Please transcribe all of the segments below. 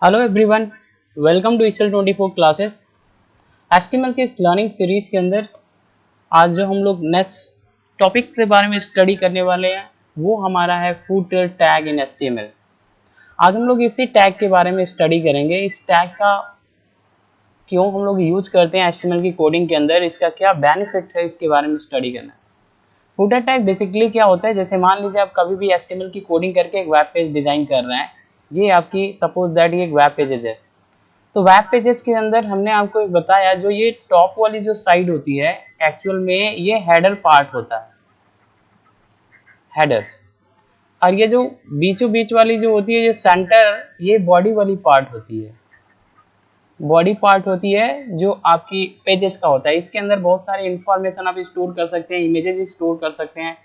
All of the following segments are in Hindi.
हेलो एवरीवन, वेलकम टू ईस्टल 24 क्लासेस। एचटीएमएल के इस लर्निंग सीरीज के अंदर आज जो हम लोग नेक्स्ट टॉपिक के बारे में स्टडी करने वाले हैं वो हमारा है फुटर टैग इन एचटीएमएल। आज हम लोग इसी टैग के बारे में स्टडी करेंगे। इस टैग का क्यों हम लोग यूज करते हैं एचटीएमएल की कोडिंग के अंदर, इसका क्या बेनिफिट है, इसके बारे में स्टडी करना है। फुटर टैग बेसिकली क्या होता है, जैसे मान लीजिए आप कभी भी एचटीएमएल की कोडिंग करके एक वेब पेज डिजाइन कर रहे हैं। ये आपकी सपोज दैट ये एक वेब पेजेज है। तो वेब पेजेस के अंदर हमने आपको एक बताया, जो ये टॉप वाली जो साइड होती है एक्चुअल में ये हेडर पार्ट होता है, हेडर। और ये जो बीचों बीच वाली जो होती है ये सेंटर, ये बॉडी वाली पार्ट होती है, बॉडी पार्ट होती है जो आपकी पेजेस का होता है। इसके अंदर बहुत सारे इंफॉर्मेशन आप स्टोर कर सकते हैं, इमेजेस स्टोर कर सकते हैं,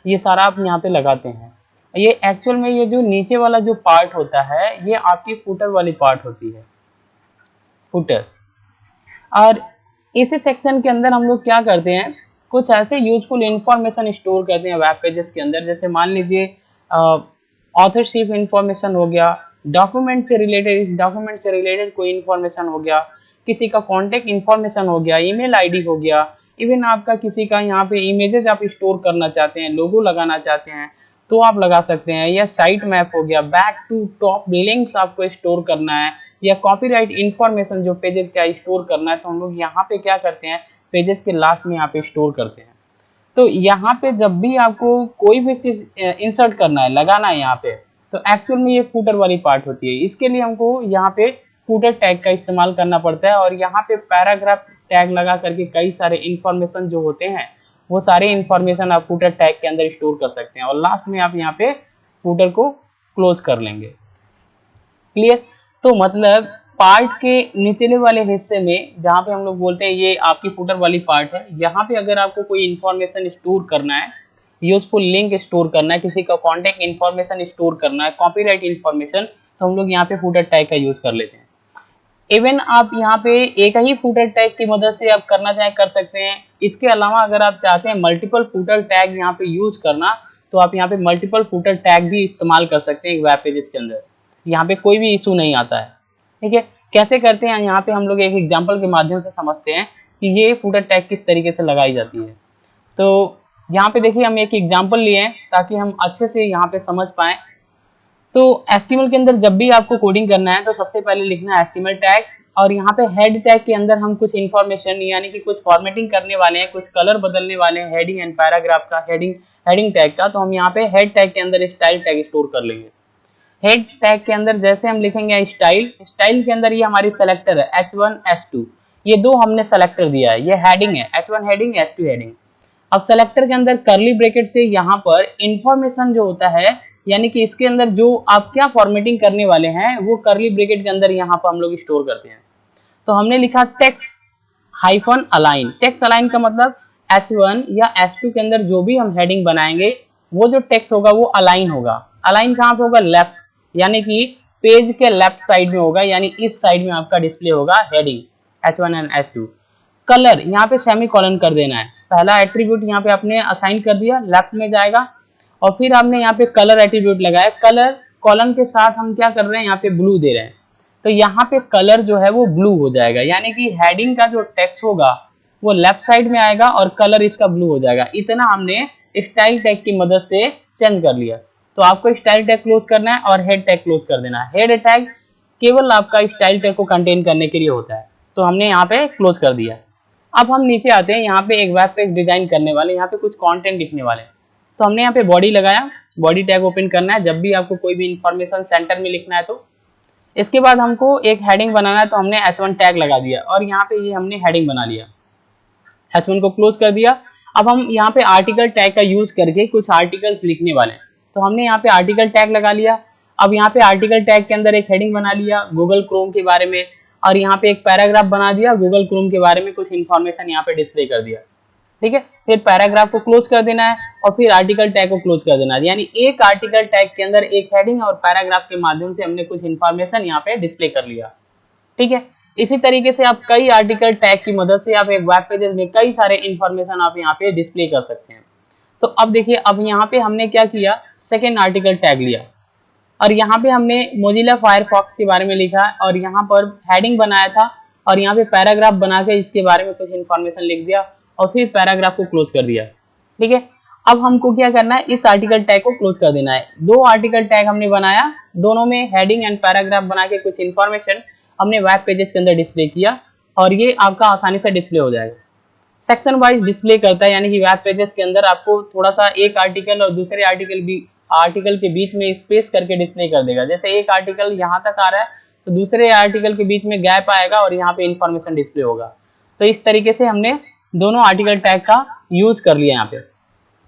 ये सारा आप यहाँ पे लगाते हैं। ये एक्चुअल में ये जो नीचे वाला जो पार्ट होता है ये आपकी फुटर वाली पार्ट होती है, फुटर। और इसी सेक्शन के अंदर हम लोग क्या करते हैं, कुछ ऐसे यूजफुल इंफॉर्मेशन स्टोर करते हैं वेब पेजेस के अंदर। जैसे मान लीजिए ऑथरशिप इंफॉर्मेशन हो गया, डॉक्यूमेंट से रिलेटेड, इस डॉक्यूमेंट से रिलेटेड कोई इंफॉर्मेशन हो गया, किसी का कॉन्टेक्ट इंफॉर्मेशन हो गया, ईमेल आईडी हो गया, इवन आपका किसी का यहाँ पे इमेजेस आप स्टोर करना चाहते हैं, लोगो लगाना चाहते हैं तो आप लगा सकते हैं, या साइट मैप हो गया, बैक टू टॉप लिंक्स आपको स्टोर करना है, या कॉपीराइट इंफॉर्मेशन जो पेजेस का स्टोर करना है, तो हम लोग यहाँ पे क्या करते हैं, पेजेस के लास्ट में यहाँ पे स्टोर करते हैं। तो यहाँ पे जब भी आपको कोई भी चीज इंसर्ट करना है, लगाना है यहाँ पे, तो एक्चुअल में ये फुटर वाली पार्ट होती है। इसके लिए हमको यहाँ पे फुटर टैग का इस्तेमाल करना पड़ता है, और यहाँ पे पैराग्राफ टैग लगा करके कई सारे इंफॉर्मेशन जो होते हैं वो सारे इंफॉर्मेशन आप फुटर टैग के अंदर स्टोर कर सकते हैं, और लास्ट में आप यहाँ पे फुटर को क्लोज कर लेंगे। क्लियर? तो मतलब पार्ट के निचले वाले हिस्से में जहां पे हम लोग बोलते हैं ये आपकी फुटर वाली पार्ट है, यहाँ पे अगर आपको कोई इंफॉर्मेशन स्टोर करना है, यूजफुल लिंक स्टोर करना है, किसी का कॉन्टेक्ट इंफॉर्मेशन स्टोर करना है, कॉपीराइट इंफॉर्मेशन, तो हम लोग यहाँ पे फुटर टैग का यूज कर लेते हैं। इवन आप यहाँ पे एक ही फुटर टैग की मदद से आप करना चाहे कर सकते हैं। इसके अलावा अगर आप चाहते हैं मल्टीपल फुटर टैग यहाँ पे यूज करना, तो आप यहाँ पे मल्टीपल फुटर टैग भी इस्तेमाल कर सकते हैं एक वेब पेजेस के अंदर। यहाँ पे कोई भी इशू नहीं आता है। ठीक है, कैसे करते हैं यहाँ पे हम लोग एक एग्जाम्पल के माध्यम से समझते हैं कि ये फुटर टैग किस तरीके से लगाई जाती है। तो यहाँ पे देखिए हम एक एग्जाम्पल लिए हैं ताकि हम अच्छे से यहाँ पे समझ पाए। तो एचटीएमएल के अंदर जब भी आपको कोडिंग करना है तो सबसे पहले लिखना है एचटीएमएल टैग, और यहाँ पे हेड टैग के अंदर हम कुछ इन्फॉर्मेशन यानी कि कुछ फॉर्मेटिंग करने वाले हैं, कुछ कलर बदलने वाले हैं हेडिंग एंड पैराग्राफ का, हेडिंग टैग का, तो हम यहाँ पे हेड टैग के अंदर स्टाइल टैग स्टोर कर लेंगे। हेड टैग के अंदर जैसे हम लिखेंगे स्टाइल, स्टाइल के अंदर ये हमारी सेलेक्टर है H1 H2, ये दो हमने सेलेक्टर दिया है, ये हेडिंग है H1 हेडिंग H2 हेडिंग। अब सेलेक्टर के अंदर करली ब्रैकेट से यहाँ पर इंफॉर्मेशन जो होता है, यानी कि इसके अंदर जो आप क्या फॉर्मेटिंग करने वाले हैं वो करली ब्रैकेट के अंदर यहाँ पर हम लोग स्टोर करते हैं। तो हमने लिखा text hyphen align. Text align का मतलब H1 या H2 के अंदर जो भी हम हेडिंग बनाएंगे वो जो टेक्स्ट होगा वो अलाइन होगा। अलाइन कहाँ पे होगा? लेफ्ट, यानी कि पेज के लेफ्ट साइड में होगा, यानी इस साइड में आपका डिस्प्ले होगा heading H1 and H2। Colour यहाँ पे सेमी कॉलन कर देना है, पहला एट्रीब्यूट यहाँ पे आपने असाइन कर दिया, लेफ्ट में जाएगा, और फिर आपने यहाँ पे कलर एट्रीब्यूट लगाया। कलर कॉलन के साथ हम क्या कर रहे हैं, यहाँ पे ब्लू दे रहे हैं, तो यहाँ पे कलर जो है वो ब्लू हो जाएगा, यानी कि हेडिंग का जो टेक्स्ट होगा वो लेफ्ट साइड में आएगा और कलर इसका ब्लू हो जाएगा। इतना हमने स्टाइल टैग की मदद से चेंज कर लिया। तो आपको स्टाइल टैग क्लोज करना है और हेड टैग क्लोज कर देना है। हेड टैग केवल आपका स्टाइल टैग को कंटेन करने के लिए होता है, तो हमने यहाँ पे क्लोज कर दिया। अब हम नीचे आते हैं, यहाँ पे एक वेब पेज डिजाइन करने वाले, यहाँ पे कुछ कंटेंट लिखने वाले, तो हमने यहाँ पे बॉडी लगाया, बॉडी टैग ओपन करना है जब भी आपको कोई भी इंफॉर्मेशन सेंटर में लिखना है। तो इसके बाद हमको एक हेडिंग बनाना है, तो हमने H1 टैग लगा दिया और यहाँ पे ये हमने हेडिंग बना लिया, H1 को क्लोज कर दिया। अब हम यहाँ पे आर्टिकल टैग का यूज करके कुछ आर्टिकल्स लिखने वाले हैं, तो हमने यहाँ पे आर्टिकल टैग लगा लिया। अब यहाँ पे आर्टिकल टैग के अंदर एक हेडिंग बना लिया गूगल क्रोम के बारे में, और यहाँ पे एक पैराग्राफ बना दिया गूगल क्रोम के बारे में, कुछ इन्फॉर्मेशन यहाँ पे डिस्प्ले कर दिया। ठीक है, फिर पैराग्राफ को क्लोज कर देना है और फिर आर्टिकल टैग को क्लोज कर देना है, यानी एक आर्टिकल टैग के अंदर एक हेडिंग और पैराग्राफ के माध्यम से हमने कुछ इन्फॉर्मेशन यहाँ पे डिस्प्ले कर लिया। ठीक है, इसी तरीके से आप कई आर्टिकल टैग की मदद से आप एक वेब पेजेस में कई सारे इन्फॉर्मेशन आप यहाँ पे डिस्प्ले कर सकते हैं। तो अब देखिए, अब यहाँ पे हमने क्या किया, सेकेंड आर्टिकल टैग लिया। और यहाँ पे हमने मोजिला फायरफॉक्स के बारे में लिखा और यहाँ पर हेडिंग बनाया था और यहाँ पे पैराग्राफ बना के इसके बारे में कुछ इन्फॉर्मेशन लिख दिया और फिर पैराग्राफ को क्लोज कर दिया। ठीक है, अब हमको क्या करना है, इस आर्टिकल टैग को क्लोज कर देना है। दो आर्टिकल टैग हमने बनाया, दोनों में हेडिंग एंड पैराग्राफ बना के कुछ इन्फॉर्मेशन हमने वेब पेजेस के अंदर डिस्प्ले किया और ये आपका आसानी से डिस्प्ले हो जाएगा। सेक्शन वाइज डिस्प्ले करता है, यानी कि वेब पेजेस के अंदर आपको थोड़ा सा एक आर्टिकल और दूसरे आर्टिकल के बीच में स्पेस करके डिस्प्ले कर देगा। जैसे एक आर्टिकल यहाँ तक आ रहा है तो दूसरे आर्टिकल के बीच में गैप आएगा और यहाँ पे इंफॉर्मेशन डिस्प्ले होगा। तो इस तरीके से हमने दोनों आर्टिकल टैग का यूज कर लिया यहाँ पे।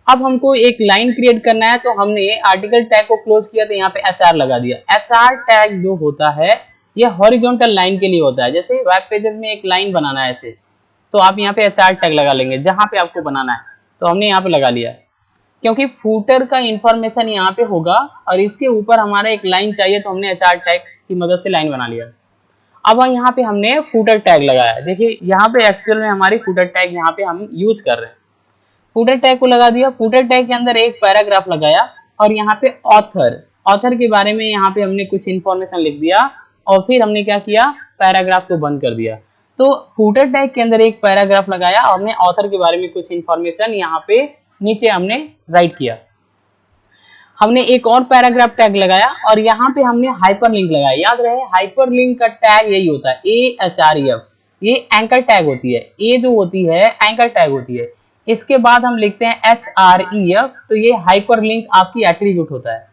अब हमको एक लाइन क्रिएट करना है, तो हमने आर्टिकल टैग को क्लोज किया तो यहाँ पे HR लगा दिया। HR टैग जो होता है ये हॉरिजॉन्टल लाइन के लिए होता है। जैसे वेब पेजेस में एक लाइन बनाना है ऐसे, तो आप यहाँ पे HR टैग लगा लेंगे जहां पे आपको बनाना है। तो हमने यहाँ पे लगा लिया क्योंकि फूटर का इंफॉर्मेशन यहाँ पे होगा और इसके ऊपर हमारा एक लाइन चाहिए, तो हमने HR टैग की मदद से लाइन बना लिया। अब यहाँ पे हमने फूटर टैग लगाया। देखिए यहाँ पे एक्चुअल में हमारी फूटर टैग यहाँ पे हम यूज कर रहे हैं। फूटर टैग को लगा दिया, फूटर टैग के अंदर एक पैराग्राफ लगाया और यहाँ पे ऑथर के बारे में यहाँ पे हमने कुछ इन्फॉर्मेशन लिख दिया और फिर हमने क्या किया, पैराग्राफ को बंद कर दिया। तो फूटर टैग के अंदर एक पैराग्राफ लगाया और हमने ऑथर के बारे में कुछ इन्फॉर्मेशन यहाँ पे नीचे हमने राइट किया। हमने एक और पैराग्राफ टैग लगाया और यहाँ पे हमने हाइपरलिंक लगाया। याद रहे हाइपरलिंक का टैग यही होता है AHREF, ये एंकर टैग होती है। ए जो होती है एंकर टैग होती है, इसके बाद हम लिखते हैं HREF, तो ये हाइपरलिंक आपकी एट्रीब्यूट होता है।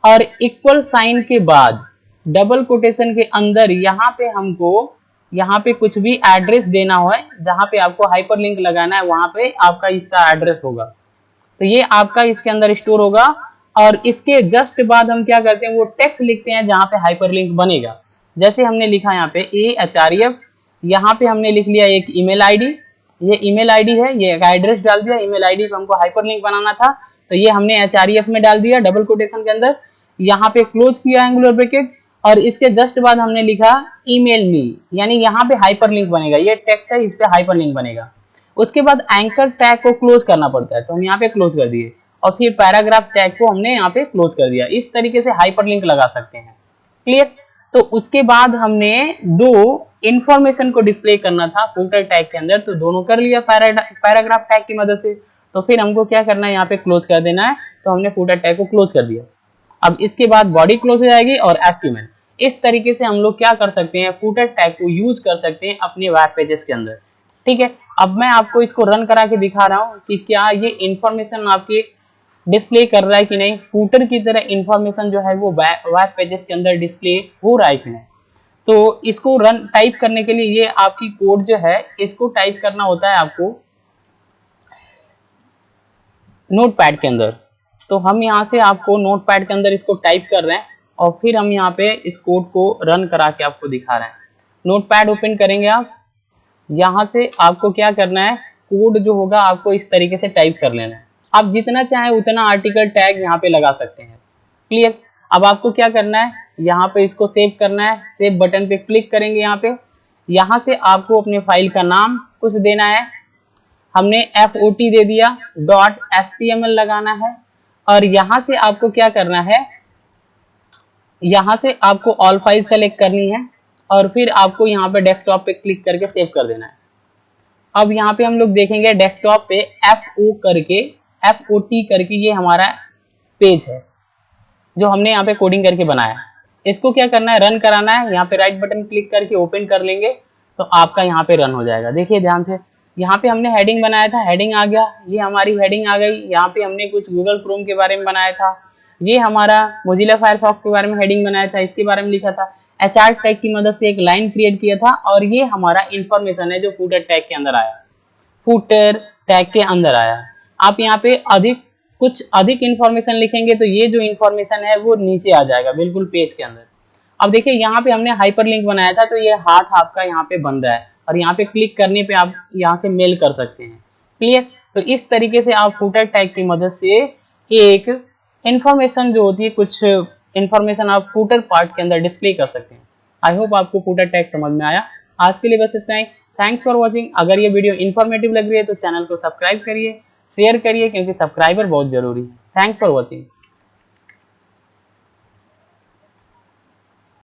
और इक्वल साइन के बाद डबल कोटेशन के अंदर यहाँ पे हमको यहाँ पे कुछ भी एड्रेस देना हो, जहाँ पे आपको हाइपरलिंक लगाना है वहां पे आपका इसका एड्रेस होगा, तो ये आपका इसके अंदर स्टोर होगा। और इसके जस्ट बाद हम क्या करते हैं, वो टेक्स्ट लिखते हैं जहाँ पे हाइपरलिंक बनेगा। जैसे हमने लिखा यहाँ पे AHREF, यहाँ पे हमने लिख लिया एक ईमेल आईडी, ये ईमेल आईडी है, ये एक एड्रेस डाल दिया। ईमेल आईडी पे हमको हाइपरलिंक बनाना था तो ये हमने HREF में डाल दिया डबल कोटेशन के अंदर, यहाँ पे क्लोज किया एंगुलर ब्रैकेट और इसके जस्ट बाद हमने लिखा ईमेल मी, यानी यहाँ पे हाइपरलिंक बनेगा। ये टेक्स्ट है, इस पे हाइपरलिंक बनेगा। उसके बाद एंकर टैग को क्लोज करना पड़ता है, तो हम यहाँ पे क्लोज कर दिए और फिर पैराग्राफ टैग को हमने यहाँ पे क्लोज कर दिया। इस तरीके से हाइपरलिंक लगा सकते हैं। क्लियर? तो उसके बाद हमने दो इंफॉर्मेशन को डिस्प्ले करना था फूटर टैग के अंदर, तो दोनों कर लिया पैराग्राफ टैग की मदद से। तो फिर हमको क्या करना है, यहाँ पे क्लोज कर देना है, तो हमने फूटर टैग को क्लोज कर दिया। अब इसके बाद बॉडी क्लोज हो जाएगी और HTML। इस तरीके से हम लोग क्या कर सकते हैं, फूटर टैग को यूज कर सकते हैं अपने वेब पेजेस के अंदर। ठीक है, अब मैं आपको इसको रन करा के दिखा रहा हूँ कि क्या ये इंफॉर्मेशन आपके डिस्प्ले कर रहा है कि नहीं। फूटर की तरह इंफॉर्मेशन जो है वो वेब पेजेस के अंदर डिस्प्ले हो रहा है कि नहीं। तो इसको रन टाइप करने के लिए ये आपकी कोड जो है इसको टाइप करना होता है आपको नोटपैड के अंदर। तो हम यहाँ से आपको नोटपैड के अंदर इसको टाइप कर रहे हैं और फिर हम यहाँ पे इस कोड को रन करा के आपको दिखा रहे हैं। नोटपैड ओपन करेंगे आप, यहाँ से आपको क्या करना है, कोड जो होगा आपको इस तरीके से टाइप कर लेना है। आप जितना चाहे उतना आर्टिकल टैग यहाँ पे लगा सकते हैं। क्लियर? अब आपको क्या करना है, यहाँ पे इसको सेव करना है। सेव बटन पे क्लिक करेंगे। यहाँ से आपको अपने फाइल का नाम कुछ देना है। हमने FOT दे दिया, .html लगाना है और यहाँ से आपको क्या करना है, यहाँ से आपको ऑल फाइल सेलेक्ट करनी है और फिर आपको यहाँ पे डेस्कटॉप पे क्लिक करके सेव कर देना है। अब यहाँ पे हम लोग देखेंगे डेस्कटॉप पे FOT करके ये हमारा पेज है जो हमने यहाँ पे कोडिंग करके बनाया है। इसको क्या करना है, रन कराना है। यहाँ पे राइट बटन क्लिक करके ओपन कर लेंगे तो आपका यहाँ पे रन हो जाएगा। देखिए ध्यान से, यहाँ पे हमने हेडिंग बनाया था, हेडिंग आ गया, ये हमारी हेडिंग आ गई। यहाँ पे हमने कुछ गूगल क्रोम के बारे में बनाया था, ये हमारा मोजिला फायरफॉक्स के बारे में हेडिंग बनाया था, इसके बारे में लिखा था। HR टैग की मदद से एक लाइन क्रिएट किया था और ये हमारा इंफॉर्मेशन है जो फूटर टैग के अंदर आया, फूटर टैग के अंदर आया। आप यहाँ पे कुछ अधिक इंफॉर्मेशन लिखेंगे तो ये जो इंफॉर्मेशन है वो नीचे आ जाएगा बिल्कुल पेज के अंदर। अब देखिए यहाँ पे हमने हाइपरलिंक बनाया था तो ये हाथ आपका यहाँ पे बन रहा है और यहाँ पे क्लिक करने पे आप यहाँ से मेल कर सकते हैं। क्लियर? तो इस तरीके से आप फूटर टैग की मदद से एक इंफॉर्मेशन जो होती है, कुछ इंफॉर्मेशन आप फूटर पार्ट के अंदर डिस्प्ले कर सकते हैं। आई होप आपको फूटर टैग समझ में आया। आज के लिए बस इतना ही। Thanks for watching. अगर ये वीडियो इन्फॉर्मेटिव लग रही है तो चैनल को सब्सक्राइब करिए, शेयर करिए, क्योंकि सब्सक्राइबर बहुत जरूरी है। Thanks for watching.